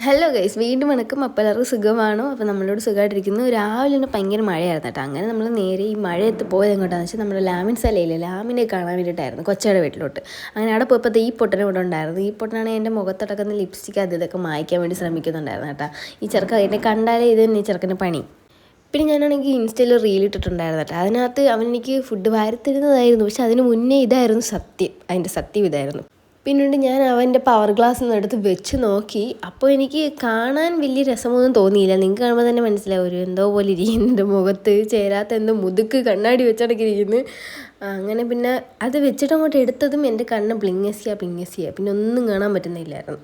Hello guys, വീണ്ടും വണക്കം. അപ്പോൾ എല്ലാവർക്കും സുഖമാണോ? അപ്പോൾ നമ്മളോട് സുഖമായിട്ടിരിക്കുന്നു. രാവിലെ തന്നെ ഭയങ്കര മഴയായിരുന്നു കേട്ടോ. അങ്ങനെ നമ്മൾ നേരെ ഈ മഴയത്ത് പോയത് എങ്ങോട്ടാണെന്ന് വെച്ചാൽ നമ്മുടെ ലാമിൻ സലയില്ലേ, ലാമിനെ കാണാൻ വേണ്ടിയിട്ടായിരുന്നു, കൊച്ചയുടെ വീട്ടിലോട്ട്. അങ്ങനെ അവിടെ പോയപ്പോൾ ഈ പൊട്ടനെ ഇവിടെ ഉണ്ടായിരുന്നു. ഈ പൊട്ടനാണെങ്കിൽ എൻ്റെ മുഖത്തടക്കുന്ന ലിപ്സ്റ്റിക്ക് ഇതൊക്കെ മായ്ക്കാൻ വേണ്ടി ശ്രമിക്കുന്നുണ്ടായിരുന്നു കേട്ടോ. ഈ ചെറുക്കൻ എന്നെ കണ്ടാലേ ഇത് തന്നെ ഈ ചെറുക്കൻ്റെ പണി. പിന്നെ ഞാനാണെങ്കിൽ ഇൻസ്റ്റയിൽ റീൽ ഇട്ടിട്ടുണ്ടായിരുന്നു കേട്ടോ. അതിനകത്ത് അവനെനിക്ക് ഫുഡ് വാരിത്തരുന്നതായിരുന്നു, പക്ഷെ അതിന് മുന്നേ ഇതായിരുന്നു സത്യം. അതിൻ്റെ സത്യം ഇതായിരുന്നു. പിന്നീട് ഞാൻ അവൻ്റെ പവർ ഗ്ലാസ് ഒന്ന് എടുത്ത് വെച്ച് നോക്കി. അപ്പോൾ എനിക്ക് കാണാൻ വലിയ രസമൊന്നും തോന്നിയില്ല. നിങ്ങൾക്ക് കാണുമ്പോൾ തന്നെ മനസ്സിലാവും, ഒരു എന്തോ പോലെ ഇരിക്കുന്നുണ്ട്, മുഖത്ത് ചേരാത്ത എന്തോ മുതുക്ക് കണ്ണാടി വെച്ചടക്കിയിരിക്കുന്നു. അങ്ങനെ പിന്നെ അത് വെച്ചിട്ട് അങ്ങോട്ട് എടുത്തതും എൻ്റെ കണ്ണ് പ്ലിങ്ങസിയ. പിന്നെ ഒന്നും കാണാൻ പറ്റുന്നില്ലായിരുന്നു.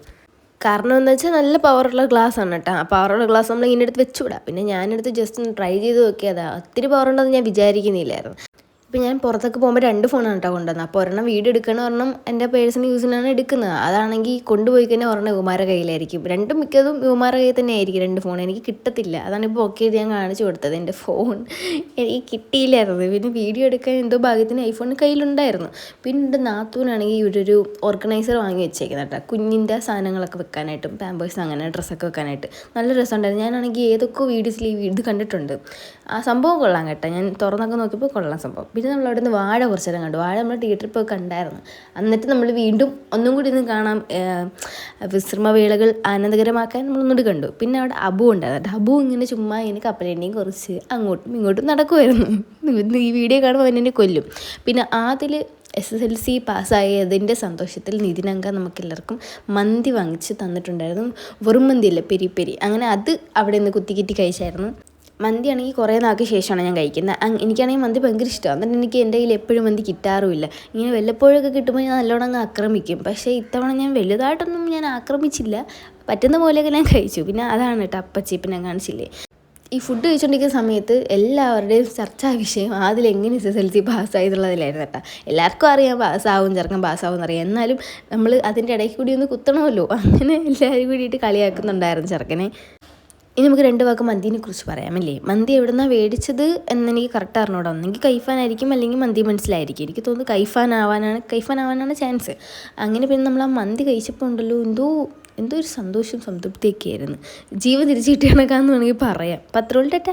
കാരണം എന്താ വെച്ചാൽ നല്ല പവറുള്ള ഗ്ലാസ് ആണ് കേട്ടോ. ആ പവറുള്ള ഗ്ലാസ് നമ്മൾ ഇങ്ങനെ എടുത്ത് വെച്ചുകൂടാ. പിന്നെ ഞാനെടുത്ത് ജസ്റ്റ് ഒന്ന് ട്രൈ ചെയ്ത് നോക്കിയതാണ്. ഒത്തിരി പവറുണ്ടെന്ന് ഞാൻ വിചാരിക്കുന്നില്ലായിരുന്നു. ഇപ്പോൾ ഞാൻ പുറത്തൊക്കെ പോകുമ്പോൾ 2 ഫോണാണ് കേട്ടോ കൊണ്ടുവന്നത്. അപ്പോൾ ഒരെണ്ണം വീഡിയോ എടുക്കണ ഒരെണ്ണം എൻ്റെ പേഴ്സണൽ യൂസിനാണ് എടുക്കുന്നത്. അതാണെങ്കിൽ കൊണ്ടുപോയി കഴിഞ്ഞാൽ ഒരെണ്ണം ഇവന്മാരുടെ കയ്യിലായിരിക്കും. രണ്ടും മിക്കതും ഇവന്മാരുടെ കയ്യിൽ തന്നെ ആയിരിക്കും 2 ഫോൺ. എനിക്ക് കിട്ടത്തില്ല. അതാണ് ഇപ്പോൾ ഓക്കെ ഞാൻ കാണിച്ചു കൊടുത്തത്. എൻ്റെ ഫോൺ എനിക്ക് കിട്ടിയില്ലായിരുന്നു. പിന്നെ വീഡിയോ എടുക്കാൻ എന്തോ ഭാഗ്യത്തിന് ഐഫോൺ കയ്യിലുണ്ടായിരുന്നു. പിന്നെ എൻ്റെ നാത്തൂനാണെങ്കിൽ ഇവരൊരു ഓർഗനൈസർ വാങ്ങി വെച്ചേക്കുന്നത് കേട്ടോ, കുഞ്ഞിൻ്റെ സാധനങ്ങളൊക്കെ വെക്കാനായിട്ടും പാമ്പേഴ്സ് അങ്ങനെ ഡ്രസ്സൊക്കെ വെക്കാനായിട്ട്. നല്ല രസമുണ്ടായിരുന്നു. ഞാനാണെങ്കിൽ ഏതൊക്കെ വീഡിയോസിൽ ഈ ഇത് കണ്ടിട്ടുണ്ട്. ആ സംഭവം കൊള്ളാം കേട്ടോ. ഞാൻ തുറന്നൊക്കെ നോക്കിയപ്പോൾ കൊള്ളാം സംഭവം. പിന്നെ നമ്മൾ അവിടെ നിന്ന് വാഴ കുറച്ച് നേരം കണ്ടു. വാഴ നമ്മൾ തിയേറ്ററിൽ പോയി കണ്ടായിരുന്നു. എന്നിട്ട് നമ്മൾ വീണ്ടും ഒന്നും കൂടി ഇന്ന് കാണാം, വിശ്രമവേളകൾ ആനന്ദകരമാക്കാൻ നമ്മളൊന്നുകൂടി കണ്ടു. പിന്നെ അവിടെ അബു ഉണ്ടായിരുന്നു. അബു ഇങ്ങനെ ചുമ്മാ ഇങ്ങനെ കപ്പലേണ്ടിയും കുറച്ച് അങ്ങോട്ടും ഇങ്ങോട്ടും നടക്കുമായിരുന്നു. ഈ വീഡിയോ കാണുമ്പോൾ അവനെ കൊല്ലും. പിന്നെ അതിൽ SSLC പാസ്സായതിൻ്റെ സന്തോഷത്തിൽ നിതിനങ്ക നമുക്കെല്ലാവർക്കും മന്തി വാങ്ങിച്ച് തന്നിട്ടുണ്ടായിരുന്നു. വെറും മന്തിയല്ല, പെരി. അങ്ങനെ അത് അവിടെ നിന്ന് കുത്തിക്കിറ്റി കഴിച്ചായിരുന്നു. മന്തിയാണെങ്കിൽ കുറേ നാൾക്ക് ശേഷമാണ് ഞാൻ കഴിക്കുന്നത്. എനിക്കാണെങ്കിൽ മന്തി ഭയങ്കര ഇഷ്ടമാണ്. എന്നിട്ട് എനിക്ക് എൻ്റെ കയ്യിൽ എപ്പോഴും മന്തി കിട്ടാറുമില്ല. ഇങ്ങനെ വല്ലപ്പോഴൊക്കെ കിട്ടുമ്പോൾ ഞാൻ നല്ലോണം അങ്ങ് ആക്രമിക്കും. പക്ഷേ ഇത്തവണ ഞാൻ വലുതായിട്ടൊന്നും ഞാൻ ആക്രമിച്ചില്ല. പറ്റുന്ന പോലെയൊക്കെ ഞാൻ കഴിച്ചു. പിന്നെ അതാണ് കേട്ടോ അപ്പച്ചി പിന്നെ കാണിച്ചില്ലേ. ഈ ഫുഡ് കഴിച്ചുകൊണ്ടിരിക്കുന്ന സമയത്ത് എല്ലാവരുടെയും ചർച്ചാ വിഷയം അതിലെങ്ങനെ SSLC പാസ്സായതുള്ളതിലായിരുന്നു കേട്ടോ. എല്ലാവർക്കും അറിയാം ചെറുക്കൻ പാസ്സാവും എന്നറിയാം. എന്നാലും നമ്മൾ അതിൻ്റെ ഇടയ്ക്ക് കൂടി ഒന്ന് കുത്തണമല്ലോ. അങ്ങനെ എല്ലാവരും കൂടിയിട്ട് കളിയാക്കുന്നുണ്ടായിരുന്നു ചെറുക്കനെ. ഇനി നമുക്ക് 2 വാക്ക് മന്തിനെ കുറിച്ച് പറയാമല്ലേ. മന്തി എവിടെ നിന്നാണ് മേടിച്ചത് എന്നെനിക്ക് കറക്റ്റ് അറിഞ്ഞൂടാ. ഒന്നെങ്കിൽ കൈഫാനായിരിക്കും, അല്ലെങ്കിൽ മന്തി മനസ്സിലായിരിക്കും. എനിക്ക് തോന്നുന്നു കൈഫാനാവാനാണ് ചാൻസ്. അങ്ങനെ പിന്നെ നമ്മൾ ആ മന്തി കഴിച്ചപ്പോൾ ഉണ്ടല്ലോ, എന്തോ ഒരു സന്തോഷം സംതൃപ്തിയൊക്കെ ആയിരുന്നു. ജീവൻ തിരിച്ചു കിട്ടിയ കണക്കാന്ന് വേണമെങ്കിൽ പറയാം. പത്രോൾ ടാറ്റ.